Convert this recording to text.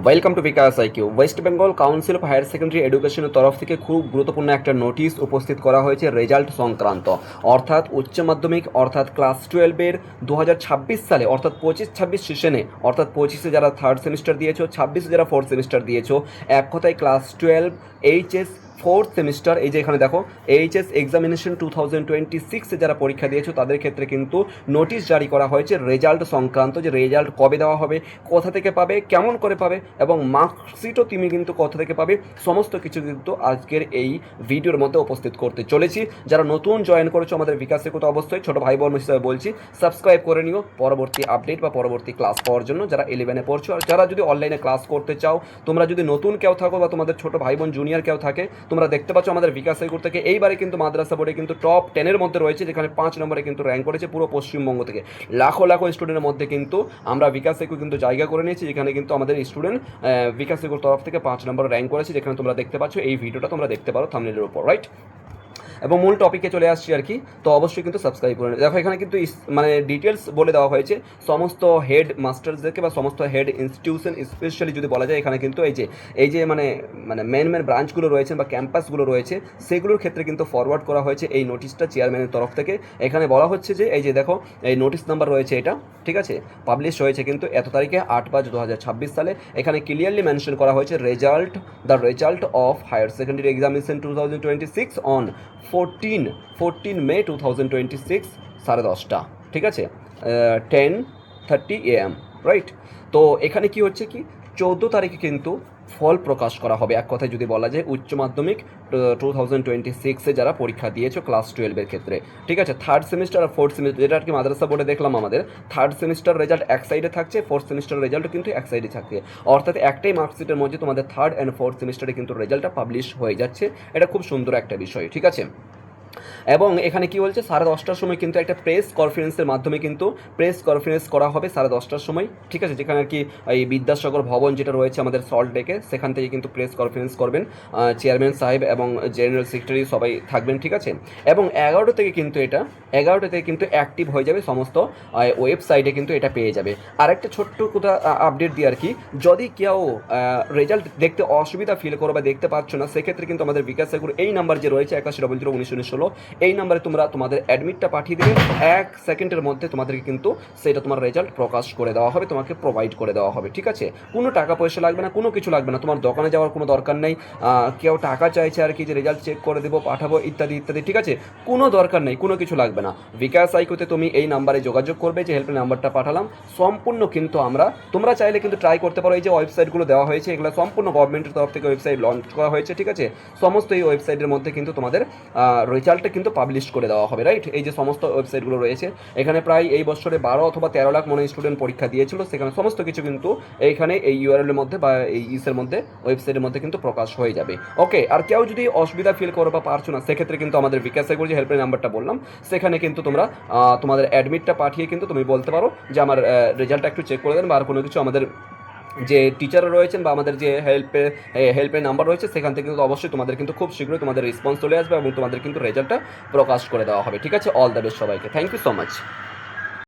Welcome to Bikash IQ. West Bengal council of higher secondary এডুকেশনের তরফ থেকে খুব গুরুত্বপূর্ণ একটা নোটিশ উপস্থিত করা হয়েছে রেজাল্ট সংক্রান্ত, অর্থাৎ উচ্চ মাধ্যমিক অর্থাৎ ক্লাস 12-এর 2026 সালে অর্থাৎ 25-26 সেশনে, অর্থাৎ 25-এ যারা থার্ড সেমিস্টার দিয়েছো, 26-এ যারা ফোর্থ সেমিস্টার দিয়েছো, এক কথায় ক্লাস 12 এইচএস ফোর্থ সেমিস্টার, এই যে এখানে দেখো এইচএস এক্সামিনেশন 2026-এ যারা পরীক্ষা দিয়েছো তাদের ক্ষেত্রে কিন্তু নোটিশ জারি করা হয়েছে রেজাল্ট সংক্রান্ত, যে রেজাল্ট কবে দেওয়া হবে, কোথা থেকে পাবে, কেমন করে পাবে এবং মার্কশিটও তুমি কিন্তু কোথা থেকে পাবে, সমস্ত কিছু কিন্তু আজকের এই ভিডিওর মধ্যে উপস্থিত করতে চলেছি। যারা নতুন জয়েন করেছো আমাদের বিকাশে তো অবশ্যই ছোটো ভাই বোন হিসেবে বলছি সাবস্ক্রাইব করে নিও পরবর্তী আপডেট বা পরবর্তী ক্লাস পাওয়ার জন্য, যারা 11-এ পড়ছো। আর যারা যদি অনলাইনে ক্লাস করতে চাও, তোমরা যদি নতুন কেউ থাকো বা তোমাদের ছোটো ভাই বোন জুনিয়র কেউ থাকে, তোমরা দেখতে পাচ্ছ আমাদের বিকাশ সাইকুর থেকে এইবারে কিন্তু মাদ্রাসা বোর্ডে কিন্তু টপ 10-এর মধ্যে রয়েছে, যেখানে 5 নম্বরে কিন্তু র্যাঙ্ক করেছে পুরো পশ্চিমবঙ্গ থেকে। লাখো লাখো স্টুডেন্টের মধ্যে কিন্তু আমরা বিকাশ সাইকুর কিন্তু জায়গা করে নিয়েছি, যেখানে কিন্তু আমাদের স্টুডেন্ট বিকাশ সাইকুর তরফ থেকে 5 নম্বর র্যাঙ্ক করেছে, যেখানে তোমরা দেখতে পাচ্ছ এই ভিডিওটা তোমরা দেখতে পারো থাম্বনেলের উপর, রাইট। এবং মূল টপিকে চলে আসছি আর কি, তো অবশ্যই কিন্তু সাবস্ক্রাইব করে দেখো। এখানে কিন্তু মানে ডিটেলস বলে দেওয়া হয়েছে সমস্ত হেড মাস্টার্সদেরকে বা সমস্ত হেড ইনস্টিটিউশন, স্পেশালি যদি বলা যায় এখানে কিন্তু এই যে মানে মানে মেন ব্রাঞ্চগুলো রয়েছে বা ক্যাম্পাসগুলো রয়েছে, সেগুলোর ক্ষেত্রে কিন্তু ফরওয়ার্ড করা হয়েছে এই নোটিশটা চেয়ারম্যানের তরফ থেকে। এখানে বলা হচ্ছে যে এই যে দেখো এই নোটিশ নাম্বার রয়েছে এটা, ঠিক আছে, পাবলিশ হয়েছে কিন্তু এত তারিখে 8/5/2026 সালে। এখানে ক্লিয়ারলি মেনশন করা হয়েছে the result of higher secondary examination 2026 on 14 May 2026 10:30, ঠিক আছে, 10:30 AM, রাইট। তো এখানে কি হচ্ছে কি 14 তারিখে কিন্তু ফল প্রকাশ করা হবে, এক কথায় যদি বলা যায় উচ্চ মাধ্যমিক 2026-এ যারা পরীক্ষা দিয়েছো ক্লাস 12-এর ক্ষেত্রে, ঠিক আছে। থার্ড সেমিস্টার আর ফোর্থ সেমিস্টার, যেটা আর কি মাদ্রাসা বোর্ডে দেখলাম আমাদের থার্ড সেমিস্টার রেজাল্ট এক সাইডে থাকছে, ফোর্থ সেমিস্টার রেজাল্ট কিন্তু এক সাইডে থাকছে, অর্থাৎ একটাই মার্কশিটের মধ্যে তোমাদের থার্ড অ্যান্ড ফোর্থ সেমিস্টারে কিন্তু রেজাল্টটা পাবলিশ হয়ে যাচ্ছে। এটা খুব সুন্দর একটা বিষয়, ঠিক আছে। এবং এখানে কি বলছে 10:30টার সময় কিন্তু একটা প্রেস কনফারেন্সের মাধ্যমে কিন্তু প্রেস কনফারেন্স করা হবে 10:30টার সময়, ঠিক আছে, যেখানে আর কি এই বিদ্যাসাগর ভবন যেটা রয়েছে আমাদের সল্ট লেকে, সেখান থেকে কিন্তু প্রেস কনফারেন্স করবেন চেয়ারম্যান সাহেব এবং জেনারেল সেক্রেটারি সবাই থাকবেন, ঠিক আছে। এবং 11টা থেকে কিন্তু অ্যাক্টিভ হয়ে যাবে সমস্ত ওয়েবসাইটে কিন্তু এটা পেয়ে যাবে। আরেকটা ছোট্ট কথা আপডেট দিই আর কি, যদি কেউ রেজাল্ট দেখতে অসুবিধা ফিল করো বা দেখতে পাচ্ছ না, সেক্ষেত্রে কিন্তু আমাদের বিকাশ সাইকুর এই নাম্বার যে রয়েছে 8100191916, এই নাম্বারে তোমরা তোমাদের অ্যাডমিটটা পাঠিয়ে দেবে, 1 সেকেন্ডের মধ্যে তোমাদেরকে কিন্তু সেটা তোমার রেজাল্ট প্রকাশ করে দেওয়া হবে, তোমাকে প্রোভাইড করে দেওয়া হবে, ঠিক আছে। কোনো টাকা পয়সা লাগবে না, কোনো কিছু লাগবে না, তোমার দোকানে যাওয়ার কোনো দরকার নেই। কেউ টাকা চাইছে আর কি যে রেজাল্ট চেক করে দেবো, পাঠাবো ইত্যাদি ইত্যাদি, ঠিক আছে, কোনো দরকার নেই, কোনো কিছু লাগবে না। বিকাশ আইকোতে তুমি এই নাম্বারে যোগাযোগ করবে, যে হেল্পলাইন নাম্বারটা পাঠালাম, সম্পূর্ণ কিন্তু তোমরা চাইলে কিন্তু ট্রাই করতে পারো। এই যে ওয়েবসাইটগুলো দেওয়া হয়েছে এগুলো সম্পূর্ণ গভর্নমেন্টের তরফ থেকে ওয়েবসাইট লঞ্চ করা হয়েছে, ঠিক আছে। সমস্ত এই ওয়েবসাইটের মধ্যে কিন্তু তোমাদের রেজাল্টটা কিন্তু পাবলিশ করে দেওয়া হবে, রাইট। এই যে সমস্ত ওয়েবসাইটগুলো রয়েছে, এখানে প্রায় এই বছরে 12 অথবা 13 লাখ মনে স্টুডেন্ট পরীক্ষা দিয়েছিল, সেখানে সমস্ত কিছু কিন্তু এইখানে এই ইউআরএলের মধ্যে বা এই ইসের মধ্যে ওয়েবসাইটের মধ্যে কিন্তু প্রকাশ হয়ে যাবে। ওকে, আর কেউ যদি অসুবিধা ফিল করো বা পারছো না, সেক্ষেত্রে কিন্তু আমাদের বিকাশ সাইকুর যে হেল্পলাইন নাম্বারটা বললাম, সেখানে কিন্তু তোমরা তোমাদের অ্যাডমিটটা পাঠিয়ে কিন্তু তুমি বলতে পারো যে আমার রেজাল্টটা একটু চেক করে দেন, বা আর কোনো কিছু আমাদের যে টিচাররা রয়েছেন বা আমাদের যে হেল্পের নাম্বার রয়েছে, সেখান থেকে কিন্তু অবশ্যই তোমাদের কিন্তু খুব শীঘ্রই তোমাদের রেসপন্স চলে আসবে এবং তোমাদের কিন্তু রেজাল্টটা প্রকাশ করে দেওয়া হবে, ঠিক আছে। অল দ্য বেস্ট সবাইকে, থ্যাংক ইউ সো মাচ।